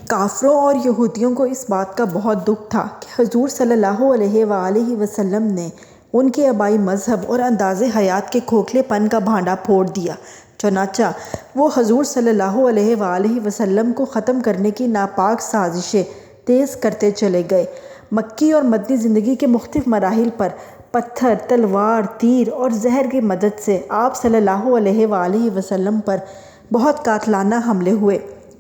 کافروں اور یہودیوں کو اس بات کا بہت دکھ تھا کہ حضور صلی اللہ علیہ وآلہ وسلم نے ان کے آبائی مذہب اور انداز حیات کے کھوکھلے پن کا بھانڈا پھوڑ دیا۔ چنانچہ وہ حضور صلی اللہ علیہ وآلہ وسلم کو ختم کرنے کی ناپاک سازشیں تیز کرتے چلے گئے۔ مکی اور مدنی زندگی کے مختلف مراحل پر پتھر، تلوار، تیر اور زہر کی مدد سے آپ صلی اللہ علیہ وآلہ وسلم پر بہت قاتلانہ حملے ہوئے۔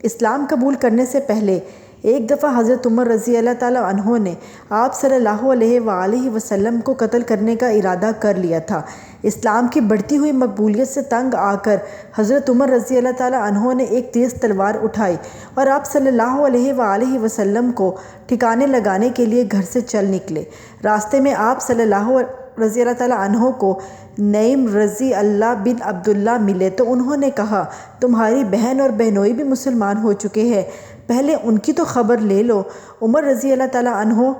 اسلام قبول کرنے سے پہلے ایک دفعہ حضرت عمر رضی اللہ تعالیٰ عنہ نے آپ صلی اللہ علیہ وآلہ وسلم کو قتل کرنے کا ارادہ کر لیا تھا۔ اسلام کی بڑھتی ہوئی مقبولیت سے تنگ آ کر حضرت عمر رضی اللہ تعالیٰ عنہ نے ایک تیز تلوار اٹھائی اور آپ صلی اللہ علیہ وآلہ وسلم کو ٹھکانے لگانے کے لیے گھر سے چل نکلے۔ راستے میں آپ صلی اللہ رضی اللہ تعالیٰ عنہ کو نعیم رضی اللہ بن عبداللہ ملے تو انہوں نے کہا، تمہاری بہن اور بہنوئی بھی مسلمان ہو چکے ہیں، پہلے ان کی تو خبر لے لو۔ عمر رضی اللہ تعالیٰ عنہ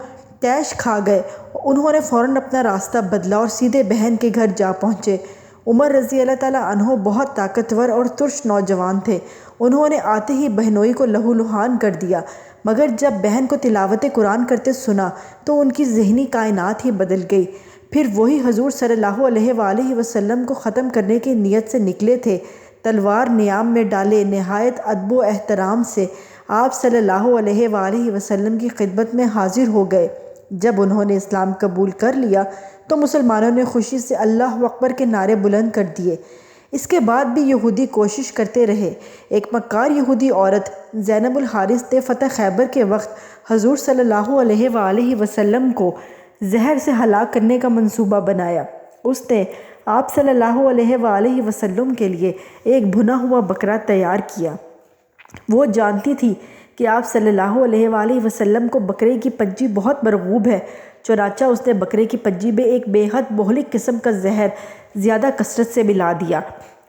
طیش کھا گئے۔ انہوں نے فوراً اپنا راستہ بدلا اور سیدھے بہن کے گھر جا پہنچے۔ عمر رضی اللہ تعالیٰ عنہ بہت طاقتور اور ترش نوجوان تھے۔ انہوں نے آتے ہی بہنوئی کو لہو لہان کر دیا، مگر جب بہن کو تلاوت قرآن کرتے سنا تو ان کی ذہنی کائنات ہی بدل گئی۔ پھر وہی حضور صلی اللہ علیہ وآلہ وسلم کو ختم کرنے کی نیت سے نکلے تھے، تلوار نیام میں ڈالے نہایت ادب و احترام سے آپ صلی اللہ علیہ وآلہ وسلم کی خدمت میں حاضر ہو گئے۔ جب انہوں نے اسلام قبول کر لیا تو مسلمانوں نے خوشی سے اللہ اکبر کے نعرے بلند کر دیے۔ اس کے بعد بھی یہودی کوشش کرتے رہے۔ ایک مکار یہودی عورت زینب الحارث نے فتح خیبر کے وقت حضور صلی اللہ علیہ وآلہ وسلم کو زہر سے ہلاک کرنے کا منصوبہ بنایا۔ اس نے آپ صلی اللہ علیہ وآلہ وسلم کے لیے ایک بھنا ہوا بکرا تیار کیا۔ وہ جانتی تھی کہ آپ صلی اللہ علیہ وآلہ وسلم کو بکرے کی پنجی بہت مرغوب ہے، چنانچہ اس نے بکرے کی پنجی میں ایک بے حد مہلک قسم کا زہر زیادہ کثرت سے ملا دیا۔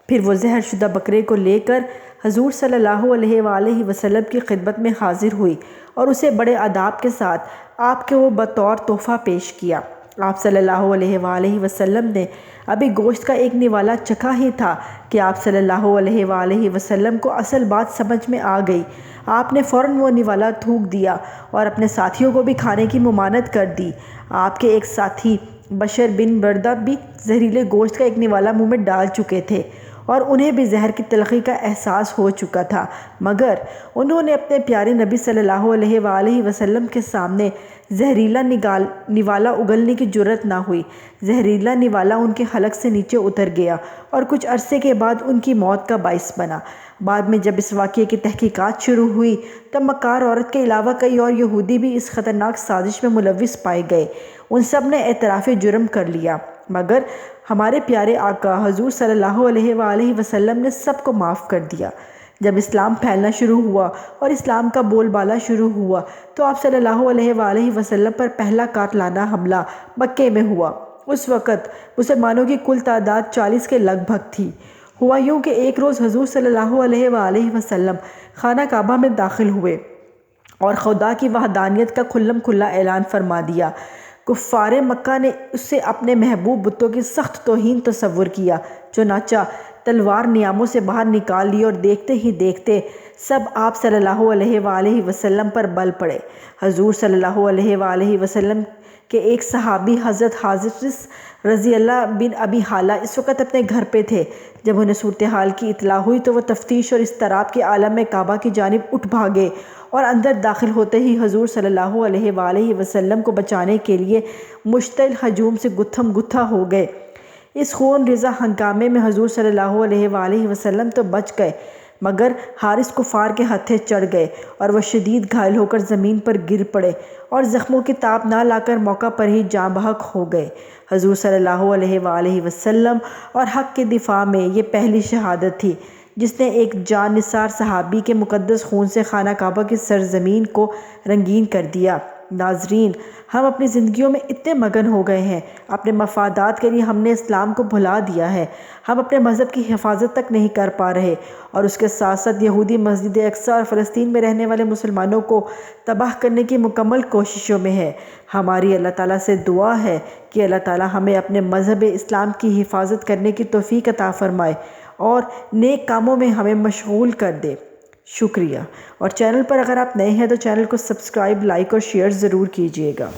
پھر وہ زہر شدہ بکرے کو لے کر حضور صلی اللہ علیہ وآلہ وسلم کی خدمت میں حاضر ہوئی اور اسے بڑے آداب کے ساتھ آپ کو بطور تحفہ پیش کیا۔ آپ صلی اللہ علیہ وآلہ وسلم نے ابھی گوشت کا ایک نوالا چکھا ہی تھا کہ آپ صلی اللہ علیہ وآلہ وسلم کو اصل بات سمجھ میں آ گئی۔ آپ نے فوراً وہ نوالا تھوک دیا اور اپنے ساتھیوں کو بھی کھانے کی ممانعت کر دی۔ آپ کے ایک ساتھی بشر بن بردہ بھی زہریلے گوشت کا ایک نوالا منہ میں ڈال چکے تھے اور انہیں بھی زہر کی تلخی کا احساس ہو چکا تھا، مگر انہوں نے اپنے پیارے نبی صلی اللہ علیہ وآلہ وسلم کے سامنے زہریلا نوالا اگلنے کی جرأت نہ ہوئی۔ زہریلا نوالا ان کے حلق سے نیچے اتر گیا اور کچھ عرصے کے بعد ان کی موت کا باعث بنا۔ بعد میں جب اس واقعے کی تحقیقات شروع ہوئی تب مکار عورت کے علاوہ کئی اور یہودی بھی اس خطرناک سازش میں ملوث پائے گئے۔ ان سب نے اعتراف جرم کر لیا، مگر ہمارے پیارے آقا حضور صلی اللہ علیہ وآلہ وسلم نے سب کو معاف کر دیا۔ جب اسلام پھیلنا شروع ہوا اور اسلام کا بول بالا شروع ہوا تو آپ صلی اللہ علیہ وآلہ وسلم پر پہلا قاتلانہ حملہ مکے میں ہوا۔ اس وقت مسلمانوں کی کل تعداد 40 کے لگ بھگ تھی۔ ہوا یوں کہ ایک روز حضور صلی اللہ علیہ وآلہ وسلم خانہ کعبہ میں داخل ہوئے اور خدا کی وحدانیت کا کھلم کھلا اعلان فرما دیا۔ کفار مکہ نے اس سے اپنے محبوب بتوں کی سخت توہین تصور کیا، چنانچہ تلوار نیاموں سے باہر نکال لی اور دیکھتے ہی دیکھتے سب آپ صلی اللہ علیہ وآلہ وسلم پر بل پڑے۔ حضور صلی اللہ علیہ وآلہ وسلم کے ایک صحابی حضرت حارث رضی اللہ بن ابی حالہ اس وقت اپنے گھر پہ تھے۔ جب انہیں صورتحال کی اطلاع ہوئی تو وہ تفتیش اور اضطراب کے عالم میں کعبہ کی جانب اٹھ بھاگے اور اندر داخل ہوتے ہی حضور صلی اللہ علیہ وآلہ وسلم کو بچانے کے لیے مشتعل ہجوم سے گتھم گتھا ہو گئے۔ اس خون ریزہ ہنگامے میں حضور صلی اللہ علیہ وآلہ وسلم تو بچ گئے، مگر حارث کفار کے ہتھے چڑھ گئے اور وہ شدید گھائل ہو کر زمین پر گر پڑے اور زخموں کی تاب نہ لا کر موقع پر ہی جاں بحق ہو گئے۔ حضور صلی اللہ علیہ وآلہ وسلم اور حق کے دفاع میں یہ پہلی شہادت تھی جس نے ایک جان نثار صحابی کے مقدس خون سے خانہ کعبہ کی سرزمین کو رنگین کر دیا۔ ناظرین، ہم اپنی زندگیوں میں اتنے مگن ہو گئے ہیں، اپنے مفادات کے لیے ہم نے اسلام کو بھلا دیا ہے، ہم اپنے مذہب کی حفاظت تک نہیں کر پا رہے اور اس کے ساتھ ساتھ یہودی مسجد اقصی اور فلسطین میں رہنے والے مسلمانوں کو تباہ کرنے کی مکمل کوششوں میں ہے۔ ہماری اللہ تعالیٰ سے دعا ہے کہ اللہ تعالیٰ ہمیں اپنے مذہب اسلام کی حفاظت کرنے کی توفیق عطا فرمائے اور نیک کاموں میں ہمیں مشغول کر دے۔ شکریہ۔ اور چینل پر اگر آپ نئے ہیں تو چینل کو سبسکرائب، لائک اور شیئر ضرور کیجیے گا۔